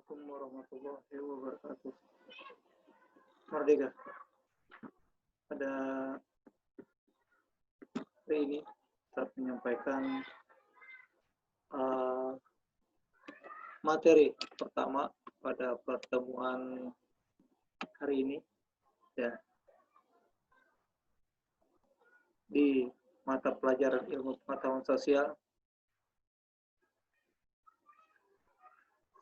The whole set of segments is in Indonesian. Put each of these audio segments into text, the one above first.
Assalamualaikum warahmatullahi wabarakatuh. Merdeka. Pada hari ini saya menyampaikan materi pertama pada pertemuan hari ini, ya, di mata pelajaran ilmu pengetahuan sosial.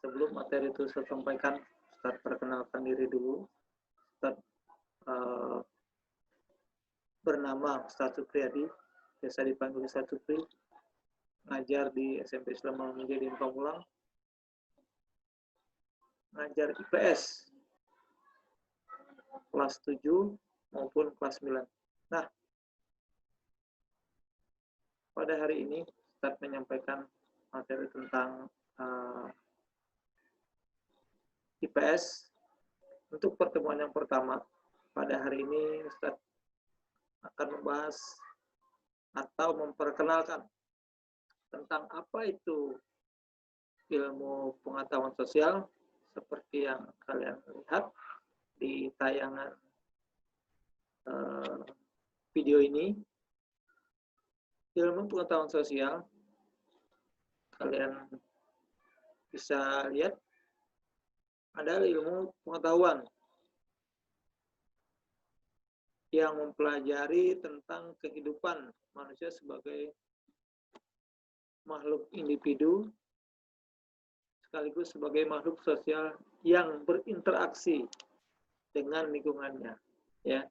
Sebelum materi itu saya sampaikan, Ustaz perkenalkan diri dulu. Ustaz bernama Ustaz Supriyadi, biasa dipanggil Ustaz Supri, ngajar di SMP Islam Al-Mujahidin Pamulang, ngajar IPS kelas 7 maupun kelas 9. Nah, pada hari ini Ustaz menyampaikan materi tentang IPS. Untuk pertemuan yang pertama pada hari ini Ustaz akan membahas atau memperkenalkan tentang apa itu ilmu pengetahuan sosial seperti yang kalian lihat di tayangan video ini. Ilmu pengetahuan sosial kalian bisa lihat adalah ilmu pengetahuan yang mempelajari tentang kehidupan manusia sebagai makhluk individu sekaligus sebagai makhluk sosial yang berinteraksi dengan lingkungannya, ya.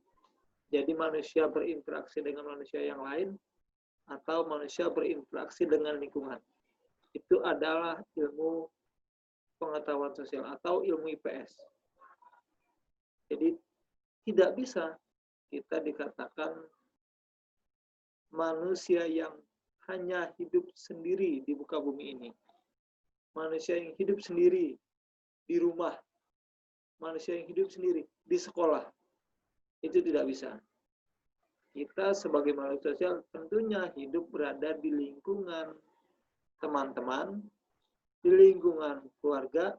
Jadi manusia berinteraksi dengan manusia yang lain atau manusia berinteraksi dengan lingkungan. Itu adalah ilmu pengetahuan sosial atau ilmu IPS. Jadi tidak bisa kita dikatakan manusia yang hanya hidup sendiri di muka bumi ini. Manusia yang hidup sendiri di rumah. Manusia yang hidup sendiri di sekolah. Itu tidak bisa. Kita sebagai makhluk sosial tentunya hidup berada di lingkungan teman-teman, di lingkungan keluarga,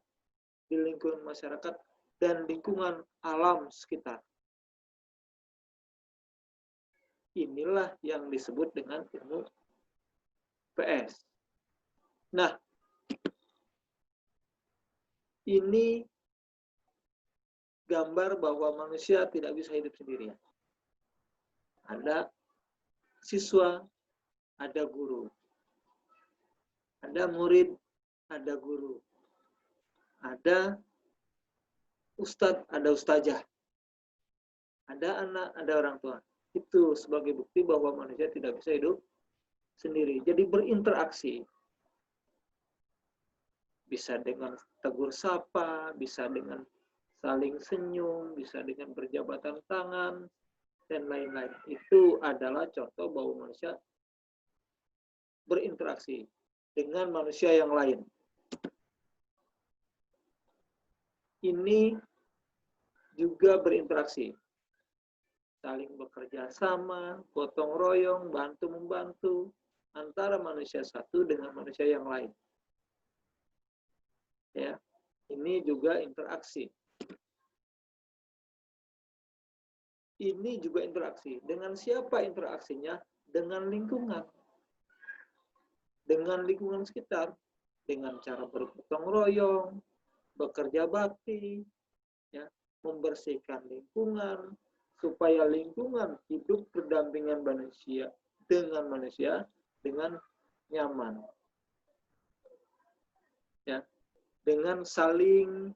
di lingkungan masyarakat, dan lingkungan alam sekitar. Inilah yang disebut dengan ilmu IPS. Nah, ini gambar bahwa manusia tidak bisa hidup sendirian. Ada siswa, ada guru. Ada murid, ada guru. Ada ustadz, ada ustazah. Ada anak, ada orang tua. Itu sebagai bukti bahwa manusia tidak bisa hidup sendiri. Jadi berinteraksi. Bisa dengan tegur sapa, bisa dengan saling senyum, bisa dengan berjabatan tangan, dan lain-lain. Itu adalah contoh bahwa manusia berinteraksi dengan manusia yang lain. Ini juga berinteraksi. Saling bekerja sama, gotong royong, bantu-membantu antara manusia satu dengan manusia yang lain. Ya, ini juga interaksi. Ini juga interaksi. Dengan siapa interaksinya? Dengan lingkungan. Dengan lingkungan sekitar. Dengan cara bergotong royong, bekerja bakti, ya, membersihkan lingkungan, supaya lingkungan hidup berdampingan manusia dengan nyaman. Ya, dengan saling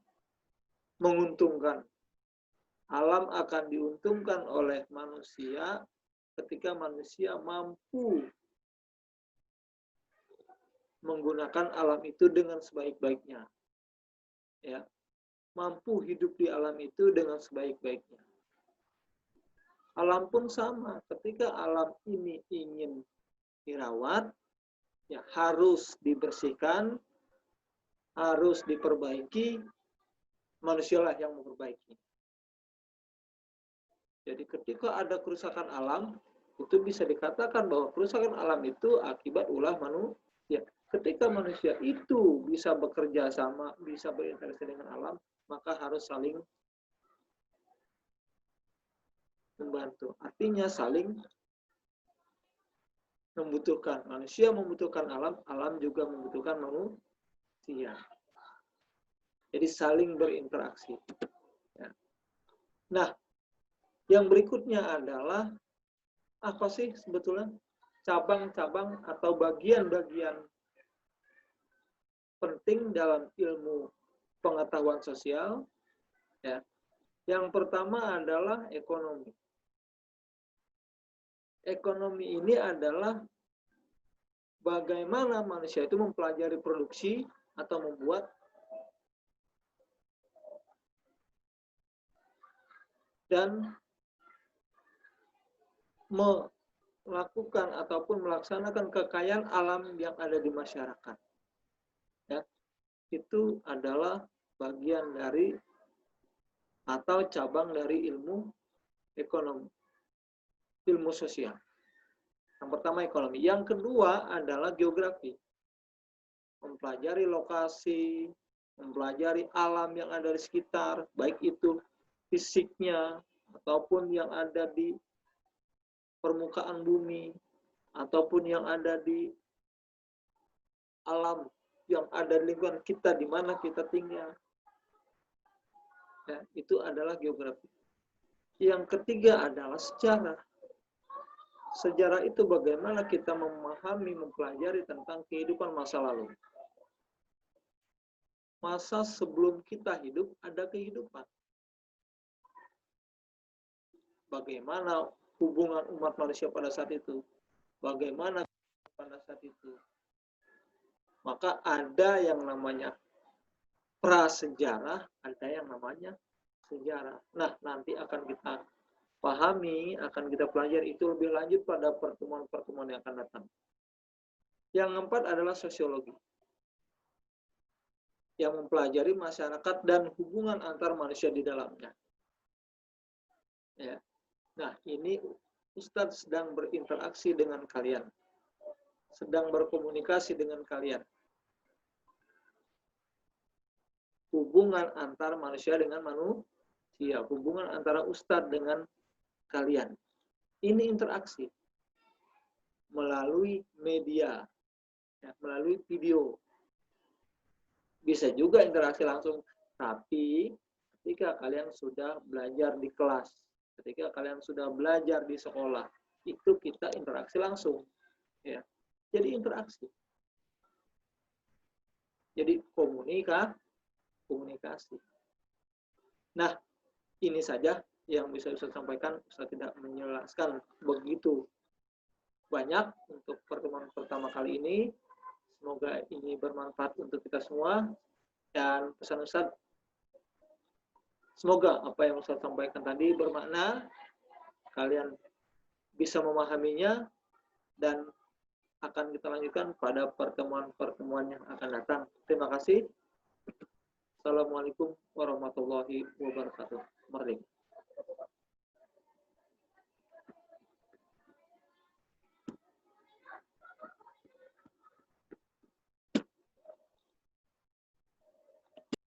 menguntungkan. Alam akan diuntungkan oleh manusia ketika manusia mampu menggunakan alam itu dengan sebaik-baiknya. Ya, mampu hidup di alam itu dengan sebaik-baiknya. Alam pun sama, ketika alam ini ingin dirawat, ya harus dibersihkan, harus diperbaiki, manusialah yang memperbaiki. Jadi ketika ada kerusakan alam, itu bisa dikatakan bahwa kerusakan alam itu akibat ulah Ya, ketika manusia itu bisa bekerja sama, bisa berinteraksi dengan alam, maka harus saling membantu. Artinya saling membutuhkan. Manusia membutuhkan alam, alam juga membutuhkan manusia. Jadi saling berinteraksi. Ya. Nah, yang berikutnya adalah apa sih sebetulnya cabang-cabang atau bagian-bagian penting dalam ilmu pengetahuan sosial? Ya. Yang pertama adalah ekonomi. Ekonomi ini adalah bagaimana manusia itu mempelajari produksi atau membuat dan melakukan ataupun melaksanakan kekayaan alam yang ada di masyarakat. Ya, itu adalah bagian dari atau cabang dari ilmu ekonomi, ilmu sosial. Yang pertama ekonomi. Yang kedua adalah geografi. Mempelajari lokasi, mempelajari alam yang ada di sekitar, baik itu fisiknya ataupun yang ada di permukaan bumi ataupun yang ada di alam yang ada di lingkungan kita di mana kita tinggal. Ya, itu adalah geografi. Yang ketiga adalah sejarah. Sejarah itu bagaimana kita memahami, mempelajari tentang kehidupan masa lalu. Masa sebelum kita hidup ada kehidupan. Bagaimana hubungan umat manusia pada saat itu? Bagaimana pada saat itu? Maka ada yang namanya prasejarah, ada yang namanya sejarah. Nah, nanti akan kita pahami, akan kita pelajari itu lebih lanjut pada pertemuan-pertemuan yang akan datang. Yang keempat adalah sosiologi, yang mempelajari masyarakat dan hubungan antar manusia di dalamnya. Ya. Nah, ini Ustadz sedang berinteraksi dengan kalian, sedang berkomunikasi dengan kalian. Hubungan antar manusia dengan manusia, hubungan antara Ustadz dengan kalian. Ini interaksi melalui media, ya, melalui video. Bisa juga interaksi langsung, tapi ketika kalian sudah belajar di kelas, ketika kalian sudah belajar di sekolah, itu kita interaksi langsung. Ya. Jadi interaksi. Jadi komunikasi. Nah, ini saja yang bisa saya sampaikan. Saya tidak menjelaskan begitu banyak untuk pertemuan pertama kali ini. Semoga ini bermanfaat untuk kita semua. Dan pesan Ustaz, semoga apa yang Ustaz sampaikan tadi bermakna, kalian bisa memahaminya, dan akan kita lanjutkan pada pertemuan-pertemuan yang akan datang. Terima kasih. Assalamualaikum warahmatullahi wabarakatuh. Merdeka.